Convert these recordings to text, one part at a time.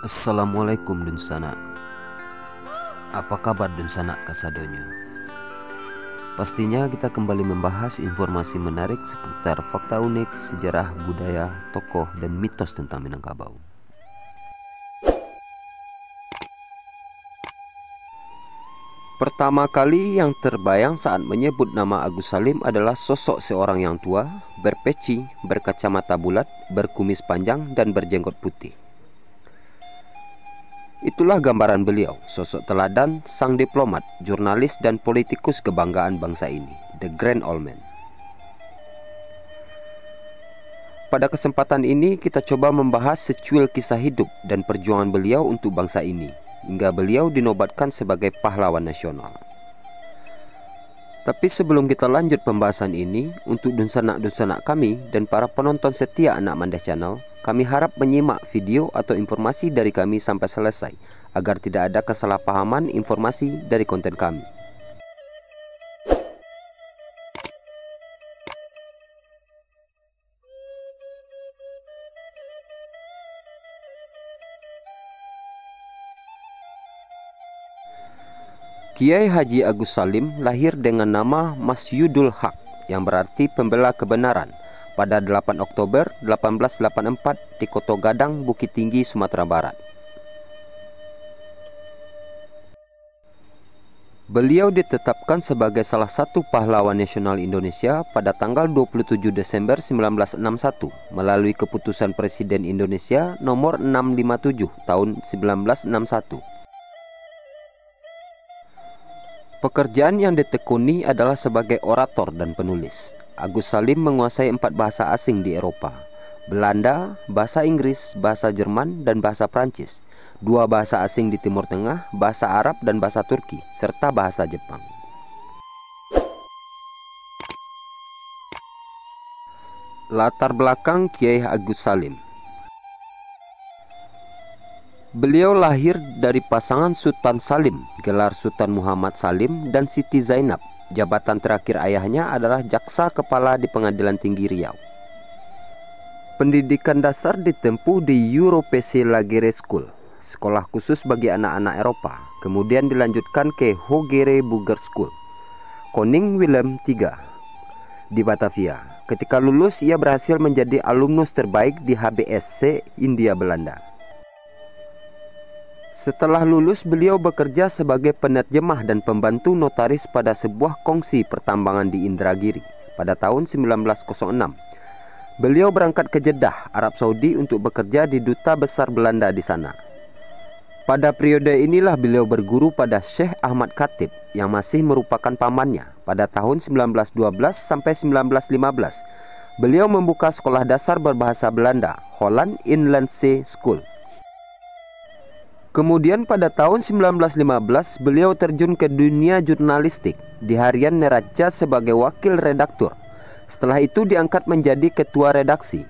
Assalamualaikum Dunsana. Apa kabar Dunsana kasadonya? Pastinya kita kembali membahas informasi menarik seputar fakta unik, sejarah, budaya, tokoh, dan mitos tentang Minangkabau. Pertama kali yang terbayang saat menyebut nama Agus Salim adalah sosok seorang yang tua, berpeci, berkacamata bulat, berkumis panjang, dan berjenggot putih. Itulah gambaran beliau, sosok teladan, sang diplomat, jurnalis, dan politikus kebanggaan bangsa ini, The Grand Old Man. Pada kesempatan ini kita coba membahas secuil kisah hidup dan perjuangan beliau untuk bangsa ini, hingga beliau dinobatkan sebagai pahlawan nasional. Tapi sebelum kita lanjut pembahasan ini, untuk dunsanak-dunsanak kami dan para penonton setia Anak Mandeh Channel, kami harap menyimak video atau informasi dari kami sampai selesai, agar tidak ada kesalahpahaman informasi dari konten kami. Kiai Haji Agus Salim lahir dengan nama Masyudul Haq, yang berarti pembela kebenaran, pada 8 Oktober 1884 di Koto Gadang, Bukit Tinggi, Sumatera Barat. Beliau ditetapkan sebagai salah satu pahlawan nasional Indonesia pada tanggal 27 Desember 1961 melalui keputusan Presiden Indonesia nomor 657 tahun 1961. Pekerjaan yang ditekuni adalah sebagai orator dan penulis. Agus Salim menguasai 4 bahasa asing di Eropa: Belanda, bahasa Inggris, bahasa Jerman, dan bahasa Prancis. 2 bahasa asing di Timur Tengah, bahasa Arab dan bahasa Turki, serta bahasa Jepang. Latar belakang Kiai Agus Salim. Beliau lahir dari pasangan Sultan Salim, gelar Sultan Muhammad Salim, dan Siti Zainab. Jabatan terakhir ayahnya adalah jaksa kepala di Pengadilan Tinggi Riau. Pendidikan dasar ditempuh di Europese Lagere School, sekolah khusus bagi anak-anak Eropa. Kemudian dilanjutkan ke Hogere Burger School, Koning Willem III di Batavia. Ketika lulus, ia berhasil menjadi alumnus terbaik di HBSC India Belanda. Setelah lulus, beliau bekerja sebagai penerjemah dan pembantu notaris pada sebuah kongsi pertambangan di Indragiri pada tahun 1906. Beliau berangkat ke Jeddah, Arab Saudi untuk bekerja di Duta Besar Belanda di sana. Pada periode inilah beliau berguru pada Syekh Ahmad Khatib yang masih merupakan pamannya pada tahun 1912 sampai 1915. Beliau membuka sekolah dasar berbahasa Belanda, Holland Inlandse School. Kemudian pada tahun 1915 beliau terjun ke dunia jurnalistik di harian Neraca sebagai wakil redaktur. Setelah itu diangkat menjadi ketua redaksi.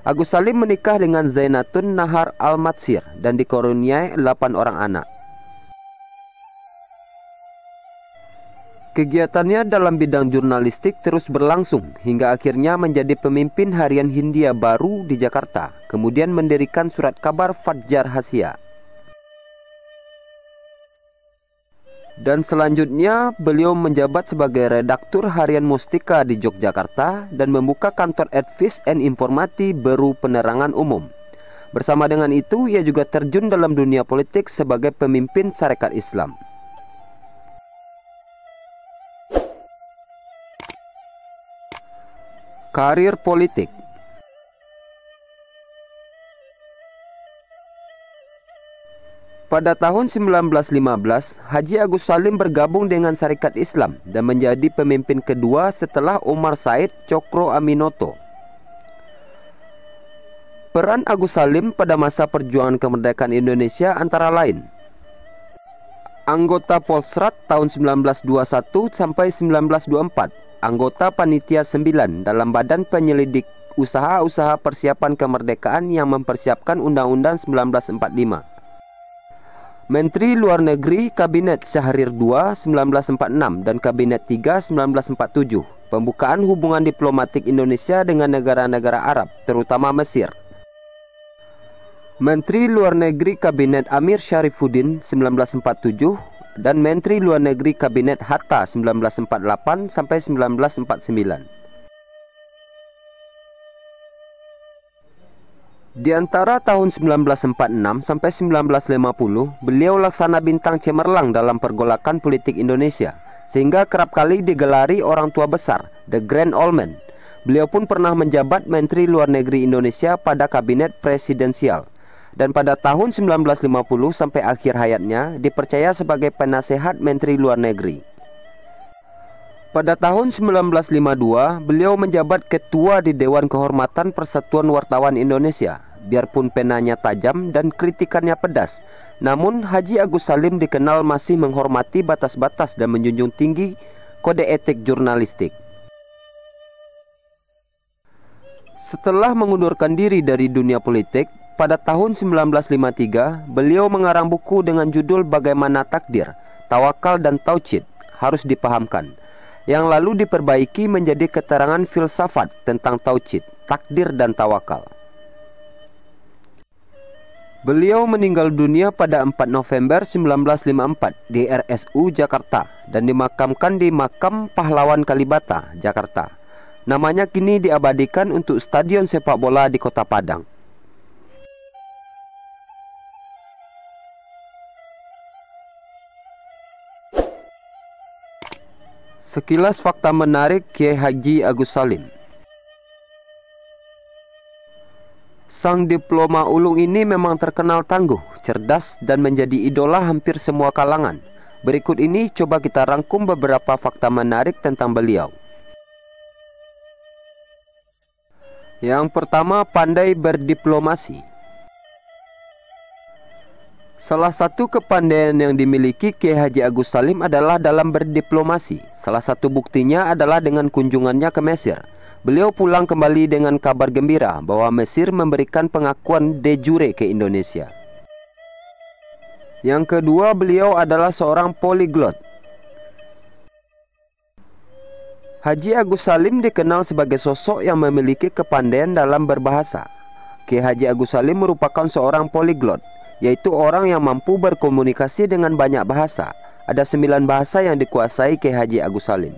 Agus Salim menikah dengan Zainatun Nahar Al-Matsir dan dikaruniai 8 orang anak. Kegiatannya dalam bidang jurnalistik terus berlangsung hingga akhirnya menjadi pemimpin harian Hindia Baru di Jakarta, kemudian mendirikan surat kabar Fadjar Hasia. Dan selanjutnya beliau menjabat sebagai redaktur harian Mustika di Yogyakarta dan membuka kantor Advis and Informati Baru Penerangan Umum. Bersama dengan itu ia juga terjun dalam dunia politik sebagai pemimpin Sarekat Islam. Karir politik. Pada tahun 1915, Haji Agus Salim bergabung dengan Sarekat Islam dan menjadi pemimpin kedua setelah Umar Said Cokro Aminoto. Peran Agus Salim pada masa perjuangan kemerdekaan Indonesia antara lain: anggota Polsrat tahun 1921 sampai 1924, anggota Panitia 9 dalam Badan Penyelidik Usaha-usaha Persiapan Kemerdekaan yang mempersiapkan Undang-Undang 1945. Menteri Luar Negeri Kabinet Syahrir II 1946 dan Kabinet 3 1947. Pembukaan hubungan diplomatik Indonesia dengan negara-negara Arab, terutama Mesir. Menteri Luar Negeri Kabinet Amir Syarifuddin 1947 dan Menteri Luar Negeri Kabinet Hatta 1948 sampai 1949. Di antara tahun 1946 sampai 1950, beliau laksana bintang cemerlang dalam pergolakan politik Indonesia, sehingga kerap kali digelari orang tua besar, The Grand Old Man. Beliau pun pernah menjabat Menteri Luar Negeri Indonesia pada Kabinet Presidensial, dan pada tahun 1950 sampai akhir hayatnya dipercaya sebagai penasehat Menteri Luar Negeri. Pada tahun 1952, beliau menjabat ketua di Dewan Kehormatan Persatuan Wartawan Indonesia. Biarpun penanya tajam dan kritikannya pedas, namun Haji Agus Salim dikenal masih menghormati batas-batas dan menjunjung tinggi kode etik jurnalistik. Setelah mengundurkan diri dari dunia politik, pada tahun 1953, beliau mengarang buku dengan judul Bagaimana Takdir, Tawakal dan Tauhid Harus Dipahamkan, yang lalu diperbaiki menjadi keterangan filsafat tentang tauhid, takdir dan tawakal. Beliau meninggal dunia pada 4 November 1954 di RSU Jakarta dan dimakamkan di Makam Pahlawan Kalibata, Jakarta. Namanya kini diabadikan untuk stadion sepak bola di Kota Padang. Sekilas fakta menarik Kiai Haji Agus Salim. Sang diploma ulung ini memang terkenal tangguh, cerdas, dan menjadi idola hampir semua kalangan. Berikut ini coba kita rangkum beberapa fakta menarik tentang beliau. Yang pertama, pandai berdiplomasi. Salah satu kepandaian yang dimiliki Kiai Haji Agus Salim adalah dalam berdiplomasi. Salah satu buktinya adalah dengan kunjungannya ke Mesir. Beliau pulang kembali dengan kabar gembira bahwa Mesir memberikan pengakuan de jure ke Indonesia. Yang kedua, beliau adalah seorang poliglot. Haji Agus Salim dikenal sebagai sosok yang memiliki kepandaian dalam berbahasa. Kiai Haji Agus Salim merupakan seorang poliglot, yaitu orang yang mampu berkomunikasi dengan banyak bahasa. Ada 9 bahasa yang dikuasai Kiai Haji Agus Salim.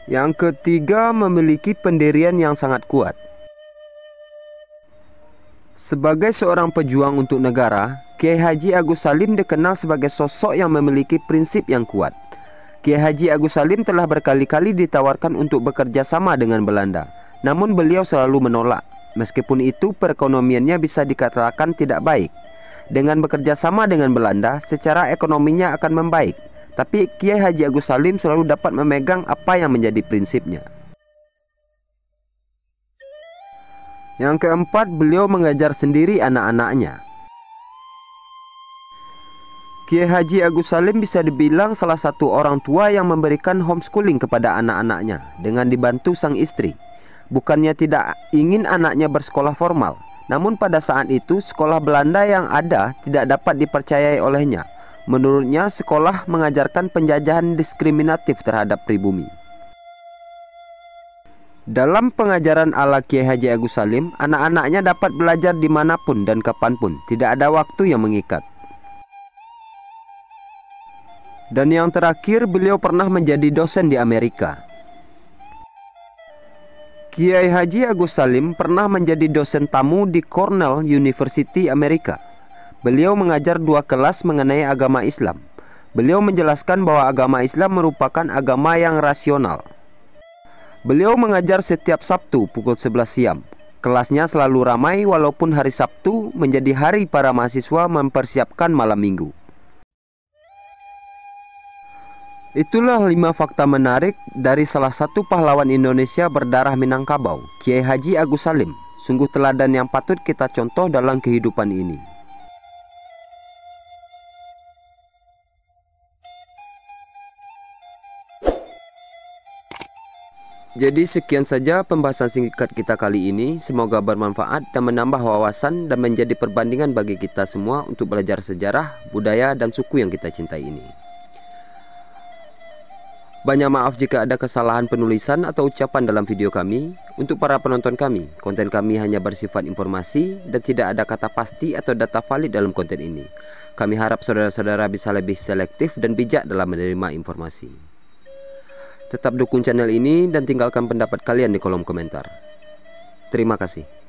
Yang ketiga, memiliki pendirian yang sangat kuat. Sebagai seorang pejuang untuk negara, Kiai Haji Agus Salim dikenal sebagai sosok yang memiliki prinsip yang kuat. Kiai Haji Agus Salim telah berkali-kali ditawarkan untuk bekerja sama dengan Belanda, namun beliau selalu menolak. Meskipun itu perekonomiannya bisa dikatakan tidak baik. Dengan bekerja sama dengan Belanda, secara ekonominya akan membaik. Tapi Kiai Haji Agus Salim selalu dapat memegang apa yang menjadi prinsipnya. Yang keempat, beliau mengajar sendiri anak-anaknya. Kiai Haji Agus Salim bisa dibilang salah satu orang tua yang memberikan homeschooling kepada anak-anaknya dengan dibantu sang istri. Bukannya tidak ingin anaknya bersekolah formal, namun pada saat itu sekolah Belanda yang ada tidak dapat dipercayai olehnya. Menurutnya sekolah mengajarkan penjajahan diskriminatif terhadap pribumi. Dalam pengajaran ala Kiai Haji Agus Salim, anak-anaknya dapat belajar dimanapun dan kapanpun, tidak ada waktu yang mengikat. Dan yang terakhir, beliau pernah menjadi dosen di Amerika. Kiai Haji Agus Salim pernah menjadi dosen tamu di Cornell University Amerika. Beliau mengajar 2 kelas mengenai agama Islam. Beliau menjelaskan bahwa agama Islam merupakan agama yang rasional. Beliau mengajar setiap Sabtu pukul 11 siang. Kelasnya selalu ramai walaupun hari Sabtu menjadi hari para mahasiswa mempersiapkan malam minggu. Itulah 5 fakta menarik dari salah satu pahlawan Indonesia berdarah Minangkabau, Kiai Haji Agus Salim. Sungguh teladan yang patut kita contoh dalam kehidupan ini. Jadi sekian saja pembahasan singkat kita kali ini. Semoga bermanfaat dan menambah wawasan dan menjadi perbandingan bagi kita semua untuk belajar sejarah, budaya, dan suku yang kita cintai ini. Banyak maaf jika ada kesalahan penulisan atau ucapan dalam video kami. Untuk para penonton kami, konten kami hanya bersifat informasi dan tidak ada kata pasti atau data valid dalam konten ini. Kami harap saudara-saudara bisa lebih selektif dan bijak dalam menerima informasi. Tetap dukung channel ini dan tinggalkan pendapat kalian di kolom komentar. Terima kasih.